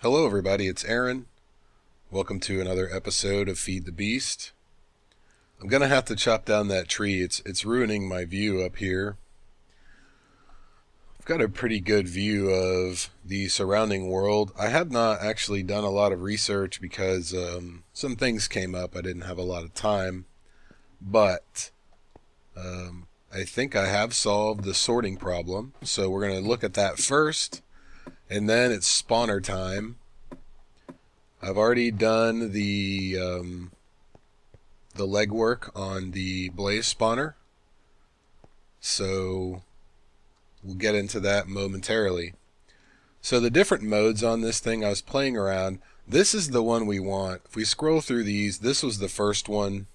Hello everybody, it's Aaron. Welcome to another episode of Feed the Beast. I'm gonna have to chop down that tree. It's ruining my view up here. I've got a pretty good view of the surrounding world. I have not actually done a lot of research because some things came up. I didn't have a lot of time, but I think I have solved the sorting problem. So we're gonna look at that first. And then it's spawner time. I've already done the legwork on the blaze spawner, so we'll get into that momentarily. So the different modes on this thing, I was playing around. This is the one we want. If we scroll through these, this was the first one.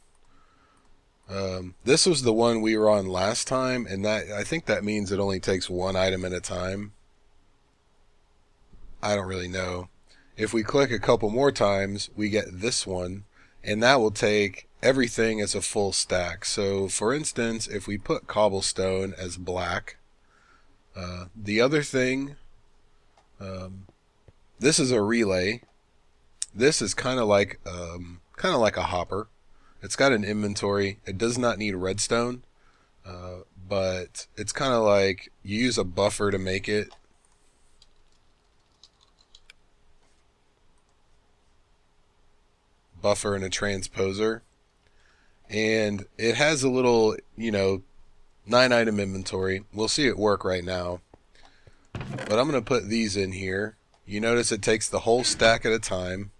This was the one we were on last time, and that I think that means it only takes one item at a time. I don't really know. If we click a couple more times, we get this one, and that will take everything as a full stack. So for instance, if we put cobblestone as black, the other thing, this is a relay. This is kind of like a hopper. It's got an inventory. It does not need redstone, but it's kind of like you use a buffer to make it. Buffer and a transposer, and it has a little 9-item inventory. We'll see it work right now, but I'm going to put these in here. You notice it takes the whole stack at a time.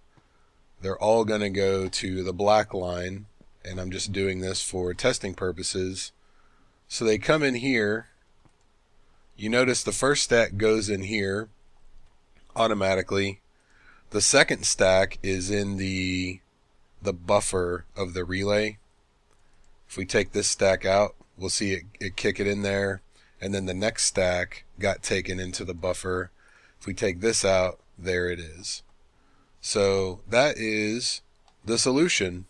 They're all going to go to the black line, and I'm just doing this for testing purposes. So they come in here. You notice the first stack goes in here automatically. The second stack is in the buffer of the relay. If we take this stack out, we'll see it kick it in there, and then the next stack got taken into the buffer. If we take this out, there it is. So that is the solution.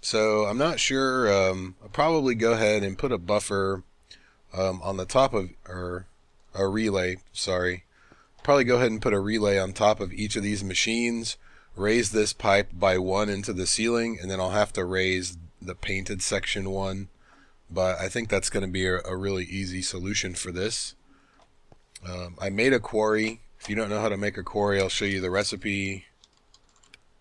So I'm not sure. I'll probably go ahead and put a buffer on the top of, or a relay, sorry. Probably go ahead and put a relay on top of each of these machines, raise this pipe by 1 into the ceiling, and then I'll have to raise the painted section 1. But I think that's going to be a really easy solution for this. I made a quarry. If you don't know how to make a quarry, I'll show you the recipe.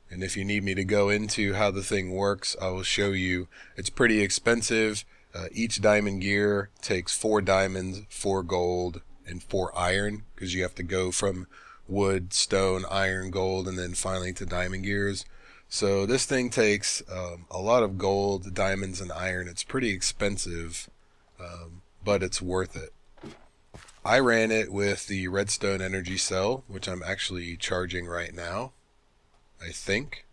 And if you need me to go into how the thing works, I will show you. It's pretty expensive. Each diamond gear takes 4 diamonds, 4 gold, and 4 iron, because you have to go from wood, stone, iron, gold, and then finally to diamond gears. So this thing takes a lot of gold, diamonds, and iron. It's pretty expensive, but it's worth it. I ran it with the redstone energy cell, which I'm actually charging right now, I think.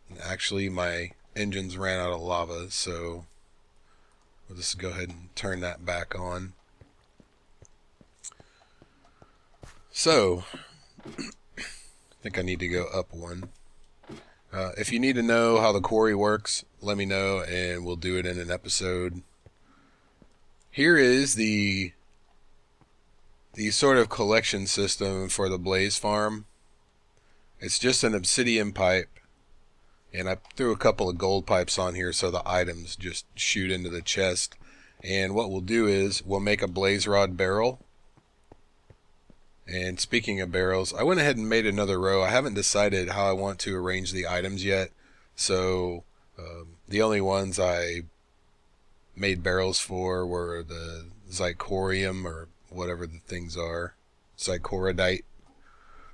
And actually my engines ran out of lava, so we'll just go ahead and turn that back on. So, I think I need to go up 1. If you need to know how the quarry works, let me know and we'll do it in an episode. Here is the sort of collection system for the blaze farm. It's just an obsidian pipe, and I threw a couple of gold pipes on here so the items just shoot into the chest. And what we'll do is we'll make a blaze rod barrel. And speaking of barrels, I went ahead and made another row. I haven't decided how I want to arrange the items yet, so the only ones I made barrels for were the zirconium, or whatever the things are, zircoridite.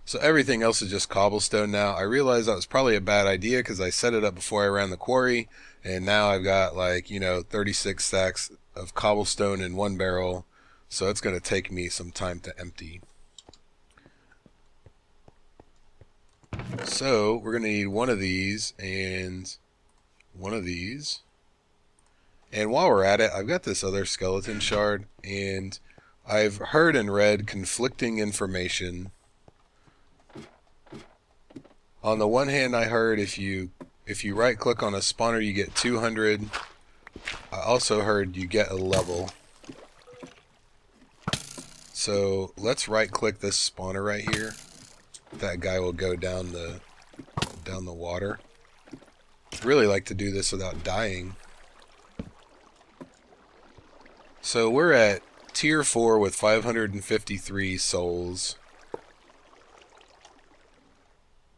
So everything else is just cobblestone now. I realized that was probably a bad idea because I set it up before I ran the quarry, and now I've got 36 stacks of cobblestone in 1 barrel, so it's going to take me some time to empty. So we're going to need 1 of these and 1 of these. And while we're at it, I've got this other skeleton shard, and I've heard and read conflicting information. On the one hand, I heard if you right click on a spawner you get 200. I also heard you get a level. So let's right click this spawner right here. That guy will go down the water. Really like to do this without dying. So we're at tier 4 with 553 souls.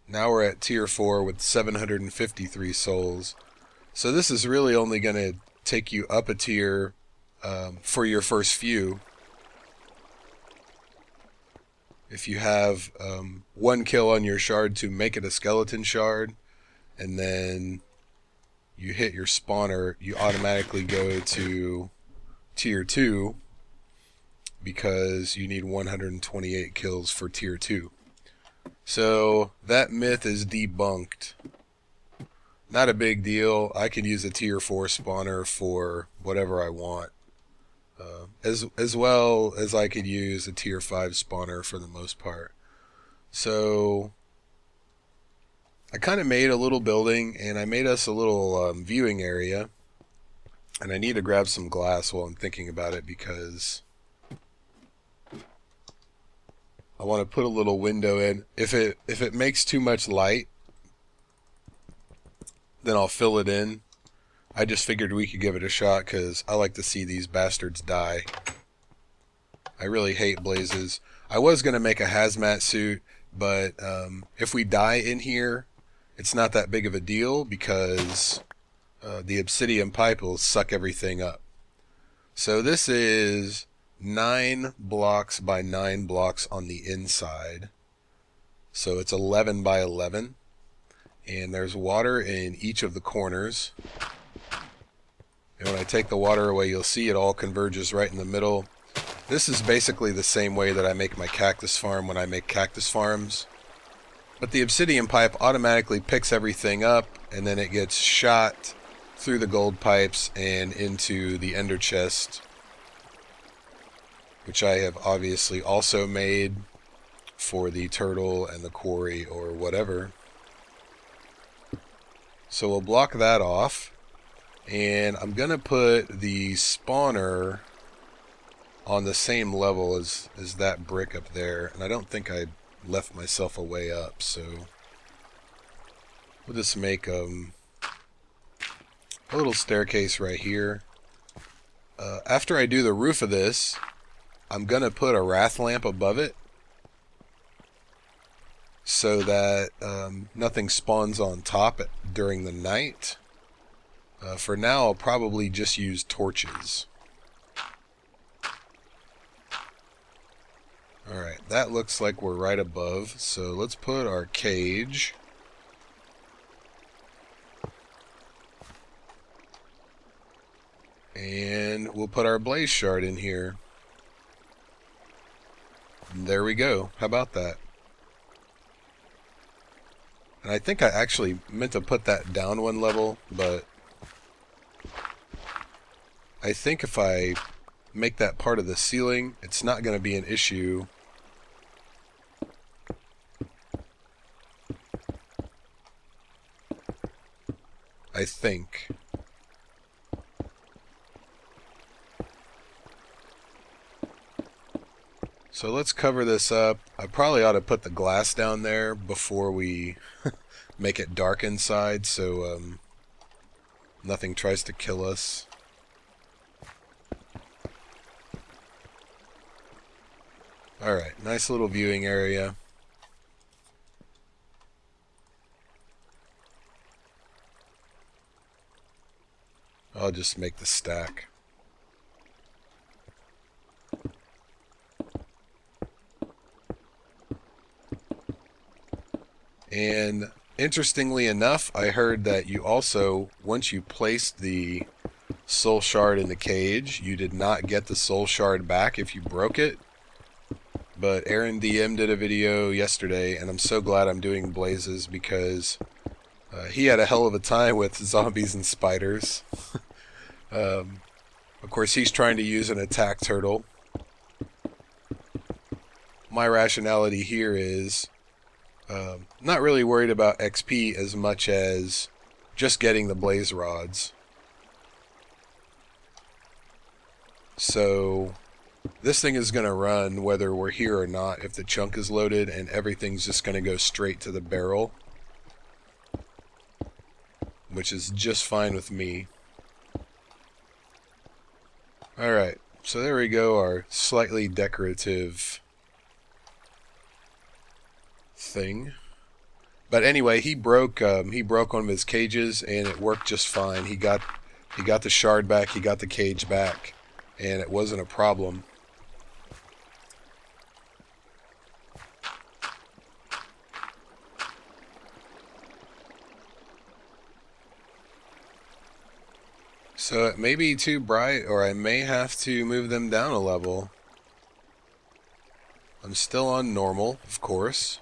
Now we're at tier 4 with 753 souls. So this is really only going to take you up a tier for your first few. If you have 1 kill on your shard to make it a skeleton shard, and then you hit your spawner, you automatically go to tier 2 because you need 128 kills for tier 2. So that myth is debunked. Not a big deal. I can use a tier 4 spawner for whatever I want. As well as I could use a tier 5 spawner for the most part. So I kind of made a little building, and I made us a little viewing area. And I need to grab some glass while I'm thinking about it, because I want to put a little window in. If it makes too much light, then I'll fill it in. I just figured we could give it a shot because I like to see these bastards die. I really hate blazes. I was going to make a hazmat suit, but if we die in here, it's not that big of a deal because the obsidian pipe will suck everything up. So this is 9 blocks by 9 blocks on the inside. So it's 11 by 11. And there's water in each of the corners. And when I take the water away, you'll see it all converges right in the middle. This is basically the same way that I make my cactus farm when I make cactus farms. But the obsidian pipe automatically picks everything up, and then it gets shot through the gold pipes and into the ender chest, which I have obviously also made for the turtle and the quarry or whatever. So we'll block that off. And I'm going to put the spawner on the same level as that brick up there. And I don't think I left myself a way up, so we'll just make a little staircase right here. After I do the roof of this, I'm going to put a wrath lamp above it so that nothing spawns on top during the night. For now, I'll probably just use torches. Alright, that looks like we're right above, so let's put our cage. And we'll put our blaze shard in here. And there we go. How about that? And I think I actually meant to put that down 1 level, but I think if I make that part of the ceiling, it's not going to be an issue. I think. So let's cover this up. I probably ought to put the glass down there before we make it dark inside, so nothing tries to kill us. Alright, nice little viewing area. I'll just make the stack. And interestingly enough, I heard that you also, once you placed the soul shard in the cage, you did not get the soul shard back if you broke it. But Aaron DM did a video yesterday, and I'm so glad I'm doing blazes because he had a hell of a time with zombies and spiders. Of course, he's trying to use an attack turtle. My rationality here is not really worried about XP as much as just getting the blaze rods. So This thing is going to run whether we're here or not if the chunk is loaded, and everything's just going to go straight to the barrel, which is just fine with me. Alright, so there we go, our slightly decorative thing. But anyway, he broke one of his cages, and it worked just fine. He got the shard back, he got the cage back, and it wasn't a problem. So it may be too bright, or I may have to move them down a level. I'm still on normal, of course.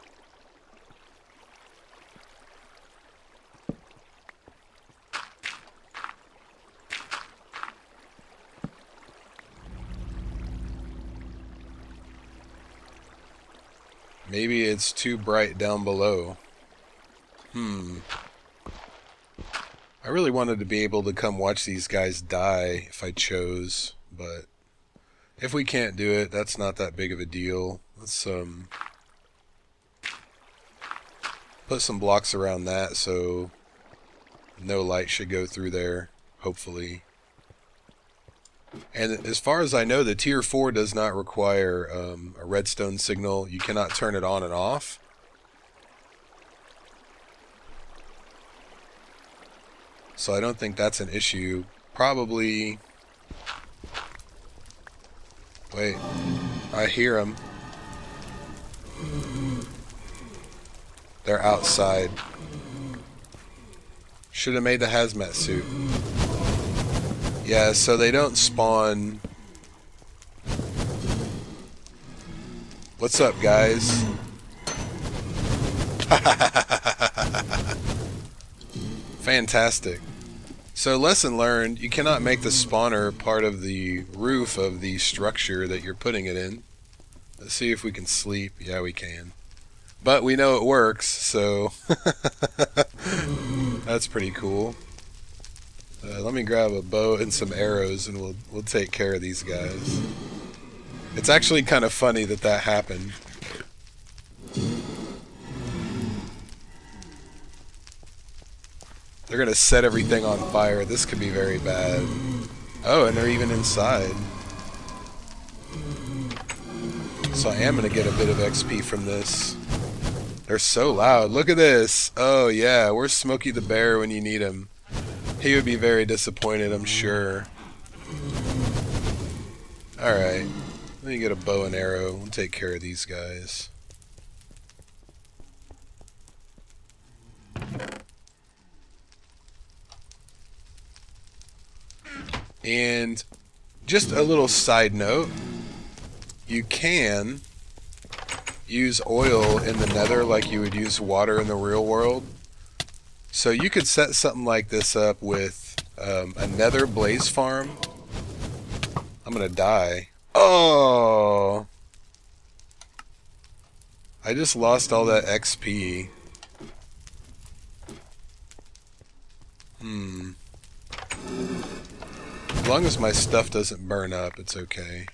Maybe it's too bright down below. I really wanted to be able to come watch these guys die if I chose, but if we can't do it, that's not that big of a deal. Let's put some blocks around that so no light should go through there, hopefully. And as far as I know, the tier 4 does not require a redstone signal. You cannot turn it on and off. So I don't think that's an issue. Probably... Wait. I hear them. They're outside. Should have made the hazmat suit. Yeah, so they don't spawn... What's up, guys? Fantastic. So lesson learned, you cannot make the spawner part of the roof of the structure that you're putting it in. Let's see if we can sleep. Yeah, we can. But we know it works, so that's pretty cool. Let me grab a bow and some arrows, and we'll take care of these guys. It's actually kind of funny that that happened. They're gonna set everything on fire. This could be very bad. Oh, and they're even inside. So I am gonna get a bit of XP from this. They're so loud. Look at this. Oh yeah, where's Smokey the Bear when you need him? He would be very disappointed, I'm sure. Alright. Let me get a bow and arrow. We'll take care of these guys. And just a little side note, you can use oil in the nether like you would use water in the real world. So you could set something like this up with a nether blaze farm. I'm gonna die. Oh! I just lost all that XP. As long as my stuff doesn't burn up, it's okay.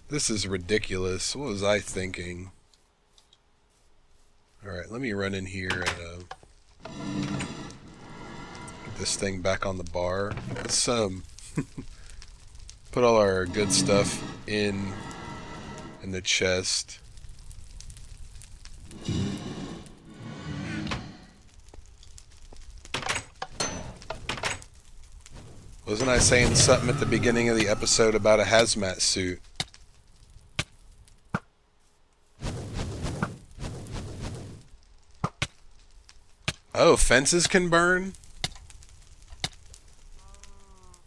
This is ridiculous. What was I thinking? Alright, let me run in here and get this thing back on the bar. Let's put all our good stuff in the chest. Wasn't I saying something at the beginning of the episode about a hazmat suit? Oh, fences can burn?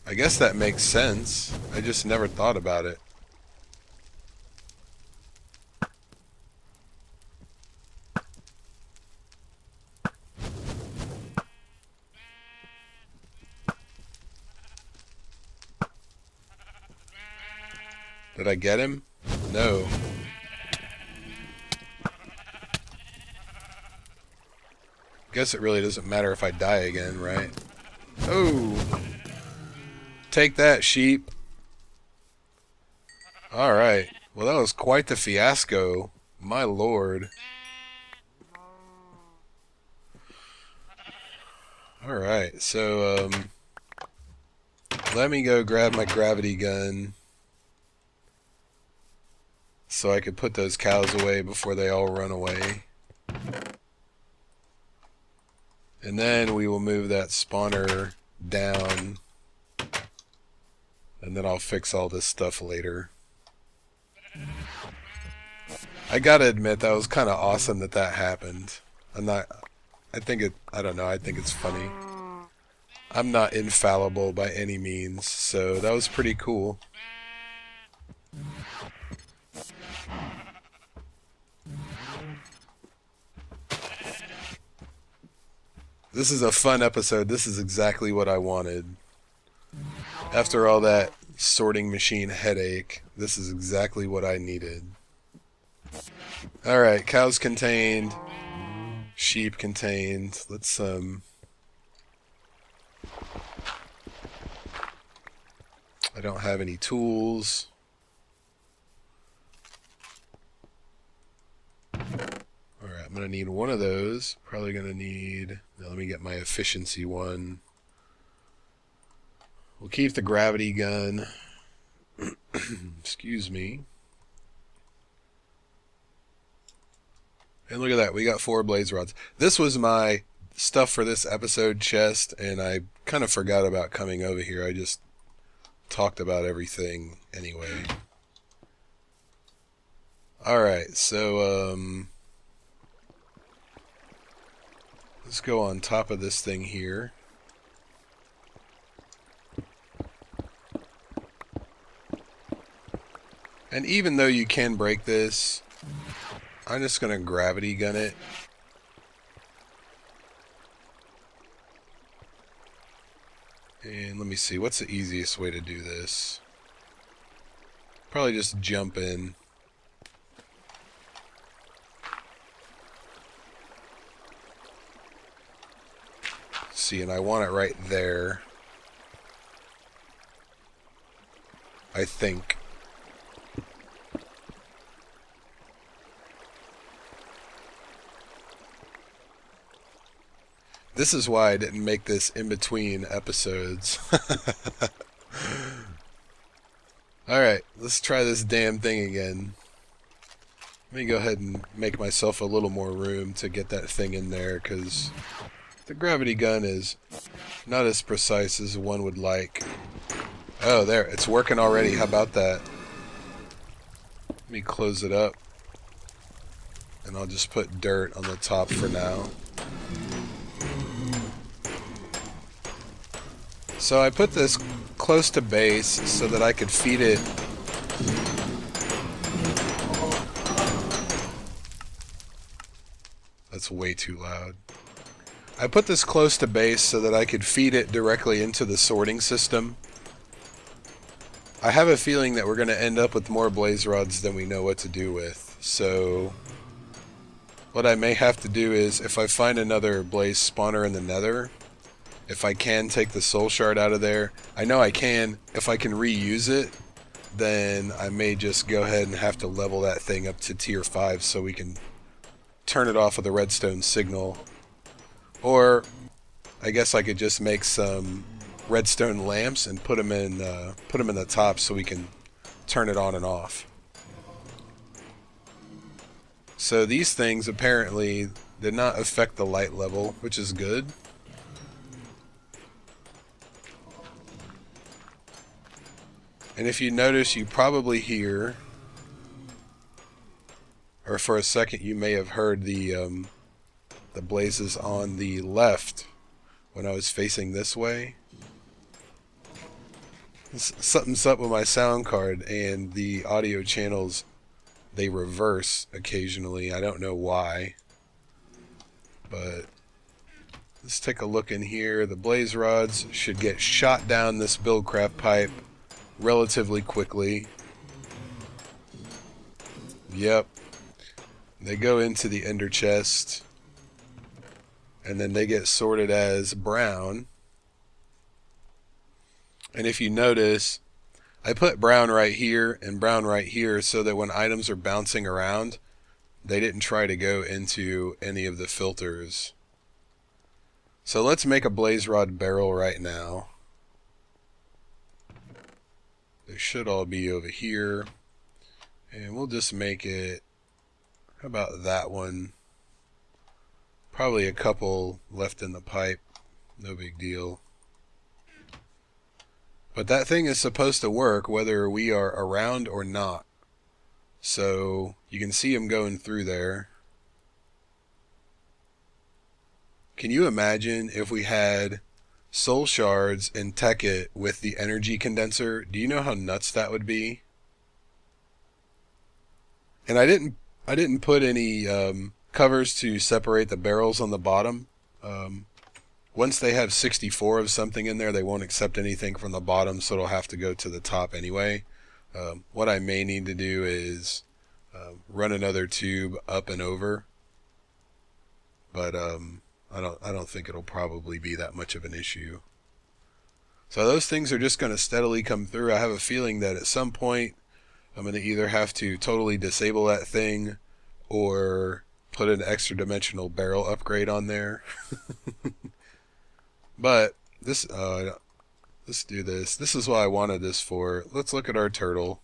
I guess that makes sense. I just never thought about it. Did I get him? No. Guess it really doesn't matter if I die again, right? Oh! Take that, sheep! Alright. Well, that was quite the fiasco. My lord. Alright, so, let me go grab my gravity gun so I could put those cows away before they all run away. And then we will move that spawner down, and then I'll fix all this stuff later. I gotta admit, that was kind of awesome that that happened. I don't know, I think it's funny. I'm not infallible by any means, so that was pretty cool. This is a fun episode. This is exactly what I wanted. After all that sorting machine headache, this is exactly what I needed. Alright, cows contained. Sheep contained. Let's, I don't have any tools. Alright, I'm going to need one of those. Probably going to need... Now let me get my efficiency one. We'll keep the gravity gun. Excuse me. And look at that, we got 4 blaze rods. This was my stuff for this episode chest, and I kind of forgot about coming over here. I just talked about everything anyway. Alright, so, let's go on top of this thing here. And even though you can break this, I'm just going to gravity gun it. And let me see, what's the easiest way to do this? Probably just jump in. See, and I want it right there. I think. This is why I didn't make this in between episodes. Alright, let's try this damn thing again. Let me go ahead and make myself a little more room to get that thing in there, because the gravity gun is not as precise as one would like. Oh, there, it's working already. How about that? Let me close it up. And I'll just put dirt on the top for now. So I put this close to base so that I could feed it. That's way too loud. I put this close to base so that I could feed it directly into the sorting system. I have a feeling that we're going to end up with more blaze rods than we know what to do with. So what I may have to do is, if I find another blaze spawner in the nether, if I can take the soul shard out of there, I know I can. If I can reuse it, then I may just go ahead and have to level that thing up to tier 5 so we can turn it off with a redstone signal. Or I guess I could just make some redstone lamps and put them in the top so we can turn it on and off. So these things apparently did not affect the light level, which is good. And if you notice, you probably hear, or for a second you may have heard the blazes on the left when I was facing this way. Something's up with my sound card, and the audio channels, they reverse occasionally. I don't know why, but let's take a look in here. The blaze rods should get shot down this buildcraft pipe relatively quickly. Yep. They go into the ender chest. and then they get sorted as brown. And if you notice, I put brown right here and brown right here so that when items are bouncing around, they didn't try to go into any of the filters. So let's make a blaze rod barrel right now. They should all be over here. And we'll just make it, how about that one? Probably a couple left in the pipe, no big deal. But that thing is supposed to work whether we are around or not. So you can see them going through there. Can you imagine if we had soul shards and tech it with the energy condenser? Do you know how nuts that would be? And I didn't put any covers to separate the barrels on the bottom. Once they have 64 of something in there, they won't accept anything from the bottom, so it'll have to go to the top anyway. What I may need to do is run another tube up and over, but I don't think it'll probably be that much of an issue. So those things are just going to steadily come through. I have a feeling that at some point I'm going to either have to totally disable that thing or put an extra dimensional barrel upgrade on there. But this, let's do this. This is what I wanted this for. Let's look at our turtle.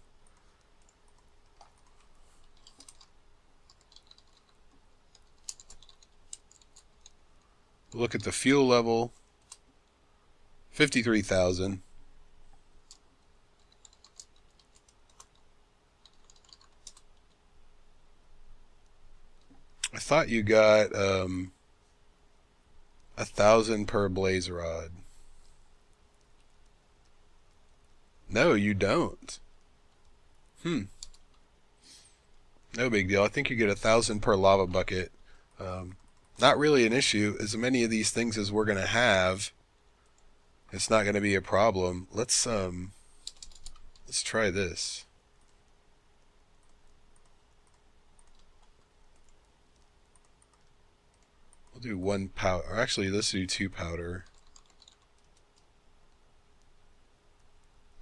Look at the fuel level. 53,000. I thought you got 1,000 per blaze rod. No, you don't. No big deal. I think you get 1,000 per lava bucket. Not really an issue. As many of these things as we're gonna have, it's not gonna be a problem. Let's try this. We'll do 1 powder. Or actually, let's do 2 powder.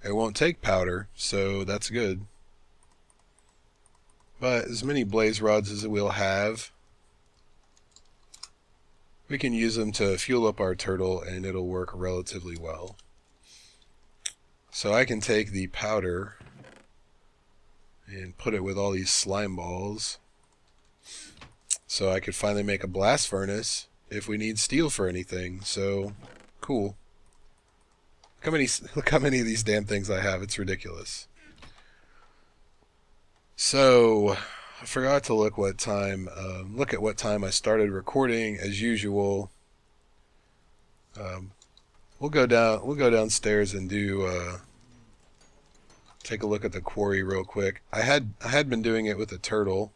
It won't take powder, so that's good. But as many blaze rods as we'll have, we can use them to fuel up our turtle and it'll work relatively well. So I can take the powder and put it with all these slime balls. So I could finally make a blast furnace if we need steel for anything. So, cool. Look how many of these damn things I have. It's ridiculous. So, I forgot to look what time. Look at what time I started recording. As usual, we'll go downstairs and do. Take a look at the quarry real quick. I had been doing it with a turtle.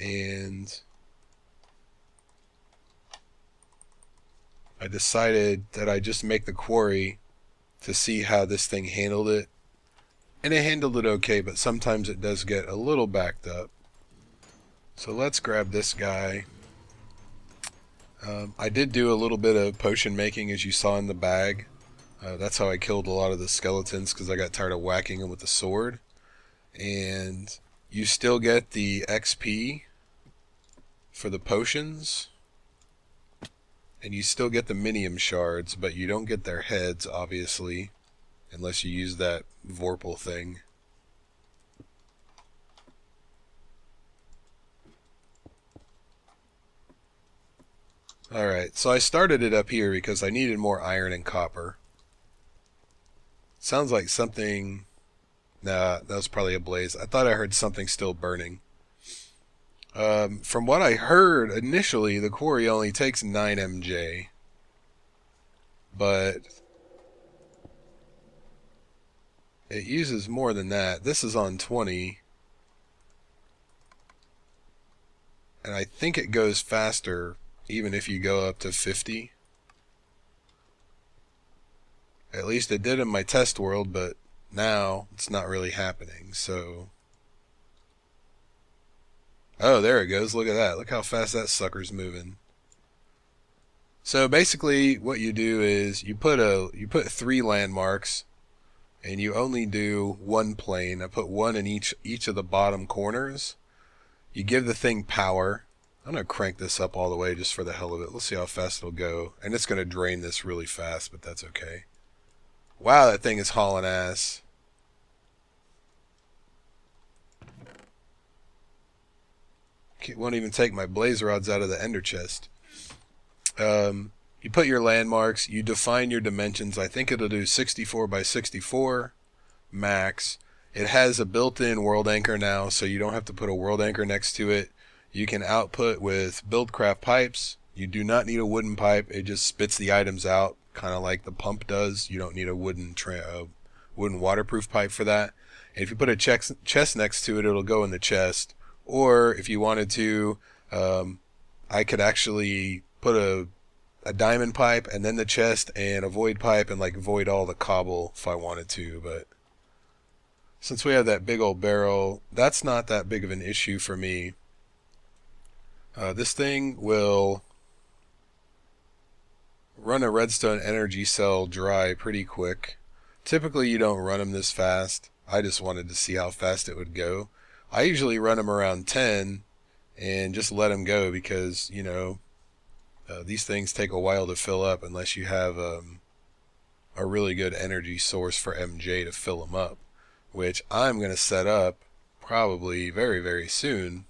And I decided that I'd just make the quarry to see how this thing handled it. And it handled it okay, but sometimes it does get a little backed up. So let's grab this guy. I did do a little bit of potion making, as you saw in the bag. That's how I killed a lot of the skeletons, because I got tired of whacking them with the sword. And you still get the XP for the potions, and you still get the minium shards, but you don't get their heads, obviously, unless you use that Vorpal thing. Alright, so I started it up here because I needed more iron and copper. Sounds like something... Nah, that was probably a blaze. I thought I heard something still burning. From what I heard initially, the quarry only takes 9 MJ. But it uses more than that. This is on 20. And I think it goes faster even if you go up to 50. At least it did in my test world, but now it's not really happening. So Oh, there it goes. Look at that. Look how fast that sucker's moving. So basically what you do is you put 3 landmarks and you only do one plane. I put one in each of the bottom corners. You give the thing power. I'm going to crank this up all the way just for the hell of it. Let's see how fast it'll go. And it's going to drain this really fast, but that's okay. Wow, that thing is hauling ass. Won't even take my blaze rods out of the ender chest. You put your landmarks, you define your dimensions. I think it'll do 64 by 64 max. It has a built-in world anchor now, so you don't have to put a world anchor next to it. You can output with buildcraft pipes. You do not need a wooden pipe. It just spits the items out, kind of like the pump does. You don't need a wooden waterproof pipe for that. And if you put a chest next to it, it'll go in the chest. Or if you wanted to, I could actually put a diamond pipe and then the chest and a void pipe and like void all the cobble if I wanted to. But since we have that big old barrel, that's not that big of an issue for me. This thing will run a redstone energy cell dry pretty quick. Typically you don't run them this fast. I just wanted to see how fast it would go. I usually run them around 10 and just let them go because, you know, these things take a while to fill up unless you have a really good energy source for MJ to fill them up, which I'm going to set up probably very, very soon.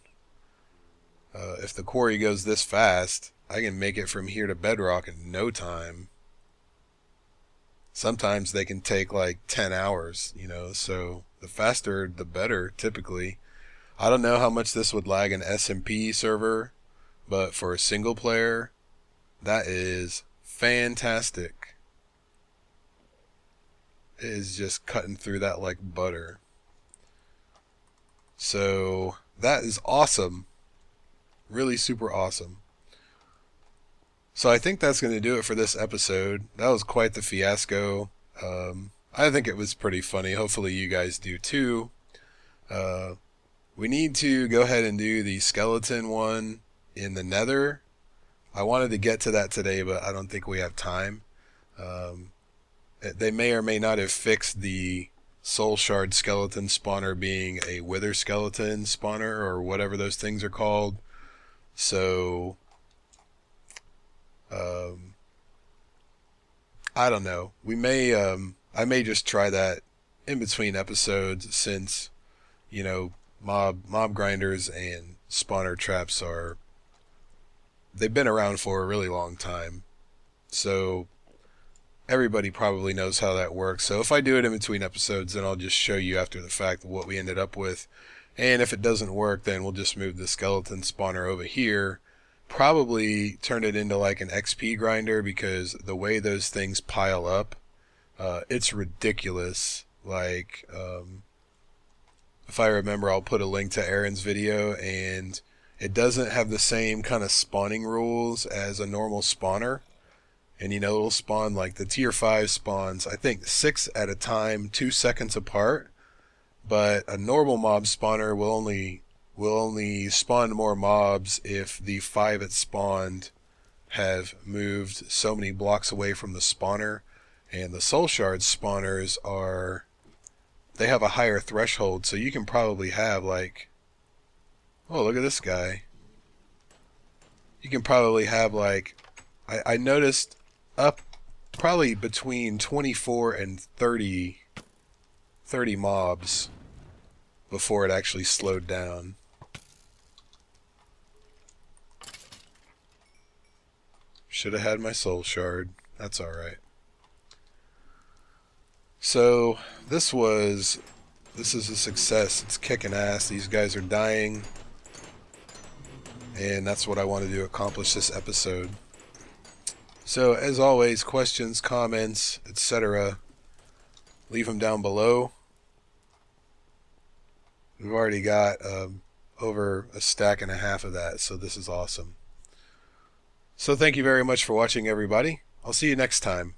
If the quarry goes this fast, I can make it from here to bedrock in no time. Sometimes they can take like 10 hours, you know, so the faster the better typically. I don't know how much this would lag an SMP server, but for a single player, that is fantastic. It is just cutting through that like butter. So that is awesome. Really super awesome. So I think that's going to do it for this episode. That was quite the fiasco. I think it was pretty funny. Hopefully you guys do too. We need to go ahead and do the skeleton one in the nether. I wanted to get to that today, but I don't think we have time. They may or may not have fixed the soul shard skeleton spawner being a wither skeleton spawner or whatever those things are called. So I don't know. We may I may just try that in between episodes since, you know, mob grinders and spawner traps they've been around for a really long time. So everybody probably knows how that works. So if I do it in between episodes, then I'll just show you after the fact what we ended up with. And if it doesn't work, then we'll just move the skeleton spawner over here. Probably turn it into like an XP grinder because the way those things pile up, it's ridiculous. Like, if I remember, I'll put a link to Aaron's video, and it doesn't have the same kind of spawning rules as a normal spawner. And you know, it'll spawn like the tier 5 spawns, I think 6 at a time, 2 seconds apart. But a normal mob spawner will only spawn more mobs if the 5 it spawned have moved so many blocks away from the spawner. And the soul shard spawners they have a higher threshold, so you can probably have like, oh, look at this guy. You can probably have like, I noticed up probably between 24 and 30 mobs before it actually slowed down. Should have had my soul shard. That's alright. So this is a success. It's kicking ass. These guys are dying. And that's what I wanted to accomplish this episode. So as always, questions, comments, etc., leave them down below. We've already got over a stack and a half of that, so this is awesome. So thank you very much for watching, everybody. I'll see you next time.